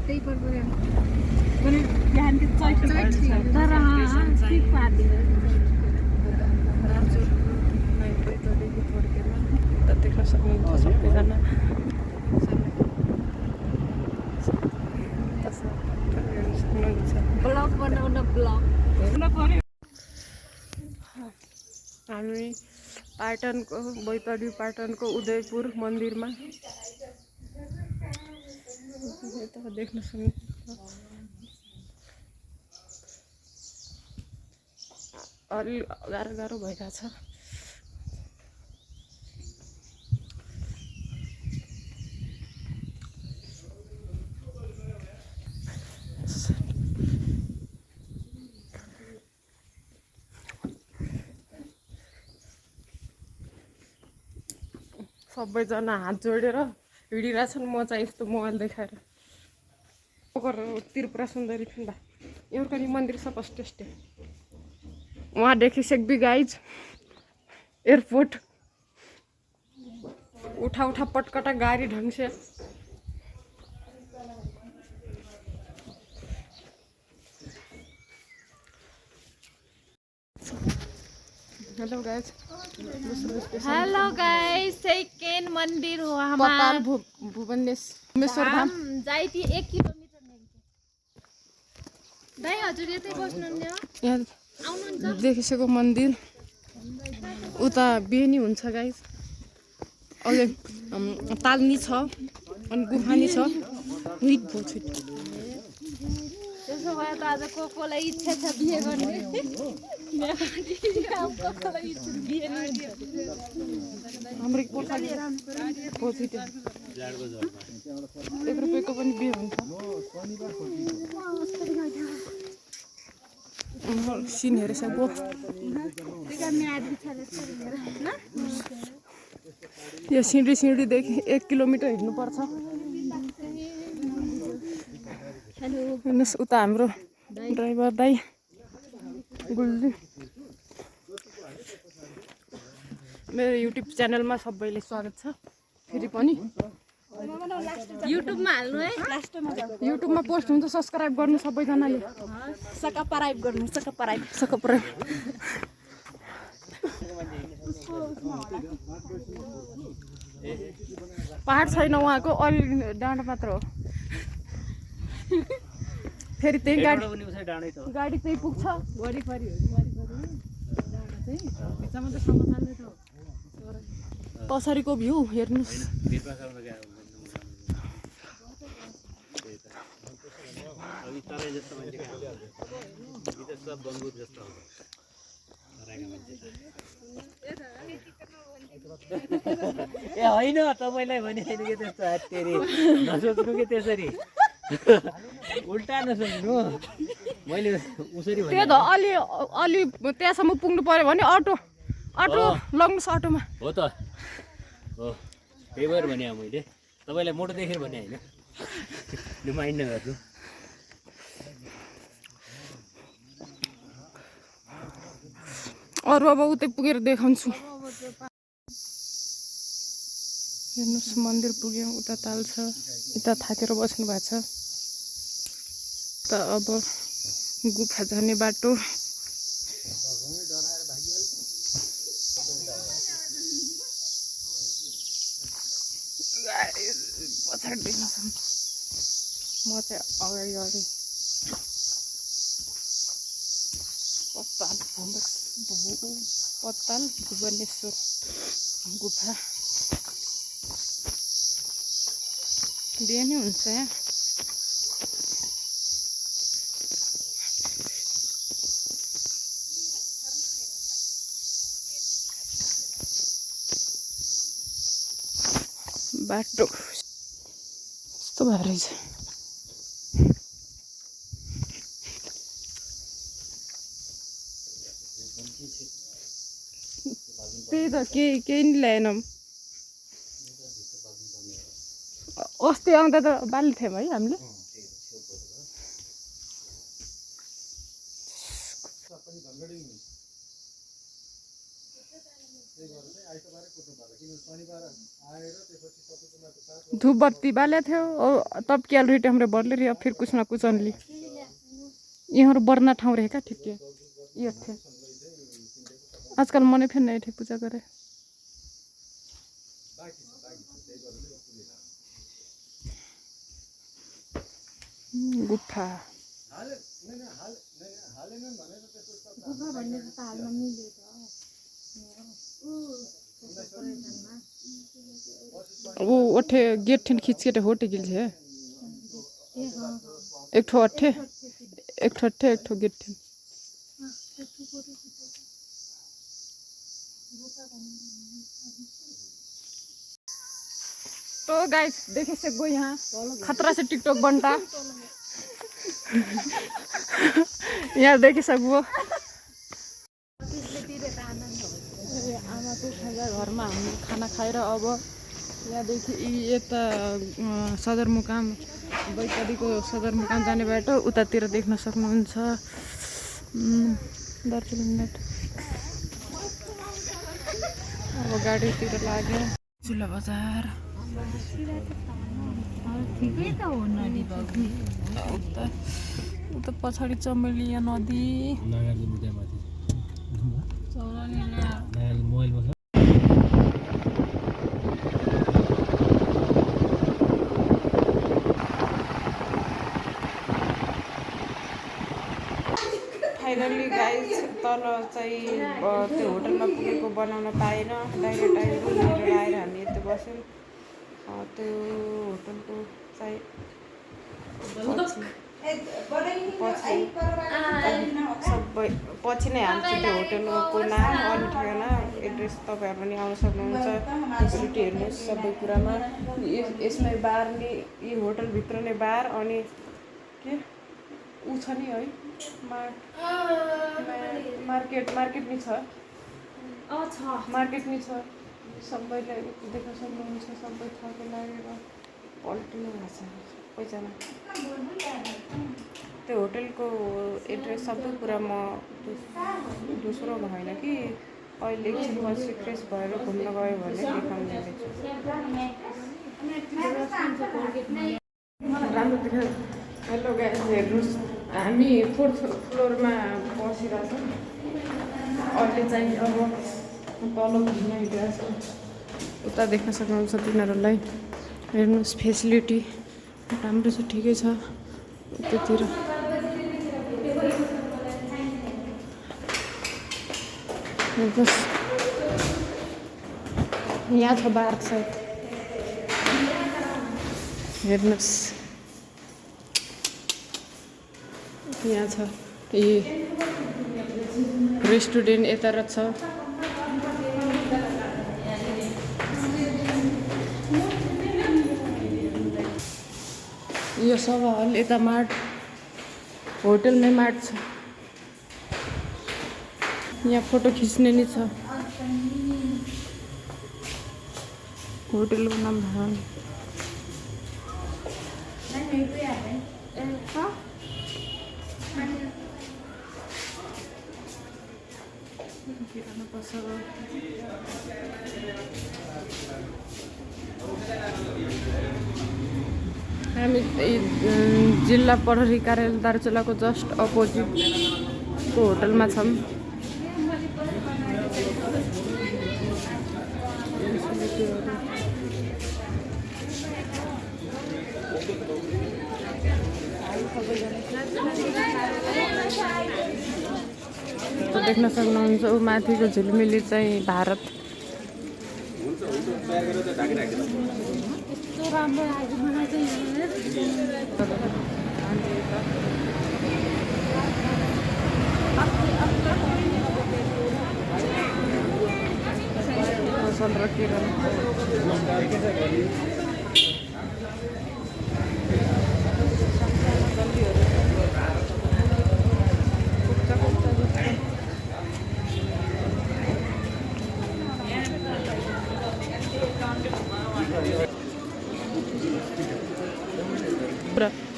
त्यही पर्दैन पनि बिहान के चैत तर ठीक पार्दियो राजुर 9 बजेदेखि फर्केर त देख्न सक्नुहुन्छ सबैजना ब्लग बनाउन ब्लग हामी पाटनको बैतडी पाटनको उदयपुर मन्दिरमा यता देख्न सक्नुहुन्छ अलि गाह्रो भइरहेछ सबैजना हात जोडेर हिँडिरहेछन् म चाहिँ यस्तो मोबाइल देखाएर त्रिपुरा सुन्दरी फिल्दा एउटा मन्दिर छ फर्स्ट स्टे वहाँ देखि सेक्बी गाइज एयरपोर्ट उठा पटकटा गाड़ी ढंग से हेलो गाइज सेकेंड मंदिर हो हमारा भुवनेश्वर धाम जाइती 1 किलोमिटर दाइ हजुर यतै बस्नुहुन्थ्यो यहाँ देखिसकेको मन्दिर उता बेनी हुन्छ गाइज अझै तालनी छ अनि गुफानी छ हुइट भोछिट त्यसो भए त आज कोलाई इच्छा छ बिहे गर्ने हाम्रो भोछिट 1 रुपैयाँको पनि बिहे हुन्छ सिन हेरेको यो सिँढीदेखि 1 किलोमिटर हिँड्नुपर्छ हेर्नुहोस् उता हाम्रो ड्राइभर दाइ गुल्ली मेरो युट्युब च्यानलमा सबैले स्वागत छ फेरि पनि युट्युबमा हाल्नु है लास्टमा जाऊ युट्युबमा पोस्ट हुन्छ सब्स्क्राइब गर्नु सबैजनाले सब्स्क्राइब गर्नु सब्स्क्राइब पहाड छैन उहाँको अलि डाँडा मात्र हो फेरि त्यही गाडी त्यही पुग्छ पछाडिको भ्यू हेर्नुहोस् ए होइन तपाईलाई भने छैन के त्यस्तो तेरी नसोच्नु के त्यसरी उल्टा नसोच्नु मैले उसरी भने त्यो त अलि त्यहाँसम्म पुग्नु पर्यो भने अटो लग्नुहोस् अटोमा हो त हो त्यही भएर भने मैले तपाईलाई मोटो देखेर भने होइन त्यो माइन्ड नगर्नु अरू अब उतै पुगेर देखाउँछु हेर्नुहोस् मन्दिर पुग्यौँ उता ताल छ यता थाकेर बस्नु भएको छ त अब गुफा जाने बाटो पछाडि देख्नुहोस् म चाहिँ अगाडि पत्ताल भुवनेश्वर गुफा बिहानै हुन्छ यहाँ बाटो यस्तो भएर रहेछ त्यही त केही नि ल्याएनौँ अस्ति आउँदा त बाली थियौँ है हामीले धूप बत्ती बाले थे और तब क्या रेट हमरे बढ़ले रही फिर कुछ ना कुछ अनली यहाँ बरना ठाउँ रहे क्या ठीक है ये थे आजकल मने फिर नहीं थे पूजा करे गुफा वो ओठे गेट ठेन खींच के होटे गिल है एक ठो अठे एक ठो गेट ठेन तो गाइस देखे सको यहाँ खतरा से टिकटॉक बनता यहाँ देखि सक्यो आमाको खाजा घरमा हामी खाना खाएर अब यहाँदेखि यता सदरमुकाम बैतडीको सदरमुकाम जाने बाटो उतातिर देख्न सक्नुहुन्छ 10 मिनेट अब गाडीतिर लाग्यो चुला बजार उता पछाडि चमेलिया नदी फाइनली गाइज तल चाहिँ त्यो होटलमा पुगेको बनाउन पाएन डाइरेक्ट आएर हामी यता बस्यौँ त्यो होटलको चाहिँ पछि नै हाल्छु त्यो होटलको नाम अनि ठेगाना एड्रेस तपाईँहरू पनि आउन सक्नुहुन्छ फेसिलिटी हेर्नुहोस् सबै कुरामा यसमै बार नि यी होटलभित्र नै बार अनि के ऊ छ नि है मार्केट नि छ मार्केट नि छ सबैलाई देख्न सक्नुहुन्छ सबै थके लागेर पल्टिनु भएको छ पैसामा त्यो होटलको एड्रेस सबै कुरा म दोस्रोमा होइन कि अहिले एकछिन पछि फ्रेस भएर घुम्न गयो भने देखाउने राम्रो देख्छ हेलो गाइस हेर्नुहोस् हामी 4th फ्लोरमा बसिरहेको छौँ अहिले चाहिँ अब तल घुम्न हिँडिरहेको छ उता देख्न सक्नुहुन्छ तिनीहरूलाई हेर्नुहोस् फेसिलिटी राम्रो छ ठिकै छ उतातिर हेर्नुहोस् यहाँ छ बार साइड हेर्नुहोस् यहाँ छ यी रेस्टुरेन्ट यता र छ यो सभा हल यता मार्ट होटलमै मार्ट छ यहाँ फोटो खिच्ने नि छ होटलको नाम भन हामी जिल्ला प्रहरी कार्यालय दार्चुलाको जस्ट अपोजिटको होटलमा छौँ देख्न सक्नुहुन्छ ऊ माथिको झिलमिली चाहिँ भारत फसल र किरण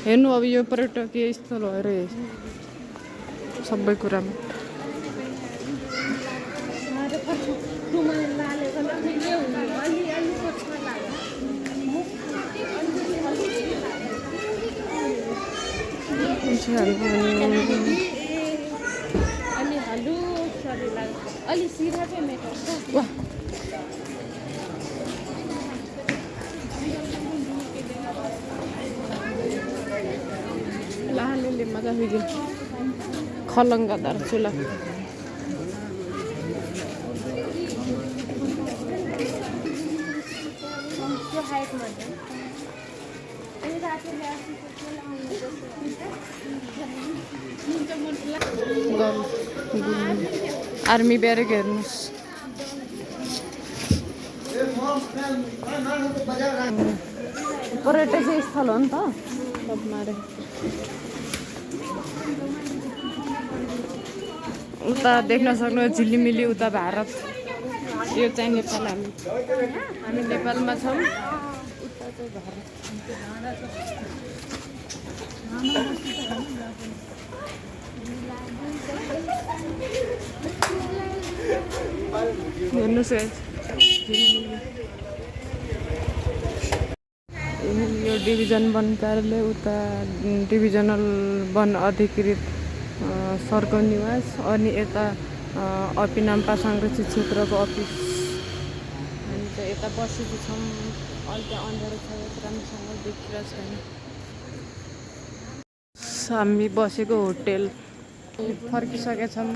हेर्नु अब यो पर्यटकीय स्थल भएर सबै कुरामा अलि हल्लु शरीरलाई अलि सिधा चाहिँ मेकअप वाह लाले मजा हुई खलङ्गादार चुला आर्मी ब्यारेक हेर्नुहोस् पर्यटकीय स्थल हो नि त सबमारे उता देख्न सक्नुहुन्छ झिलिमिली उता भारत यो चाहिँ नेपाल हामी नेपालमा छौँ उता चाहिँ भारत हेर्नुहोस् यो डिभिजन वन कार्यालय उता डिभिजनल वन अधिकृत सर्कल निवास अनि यता अपिनाम्पा संरक्षित क्षेत्रको अफिस हामी चाहिँ यता बसेको छौँ अहिले चाहिँ अँध्यारो छ राम्रोसँग देखिरहेको छैन हामी बसेको होटेल फर्किसकेका छौँ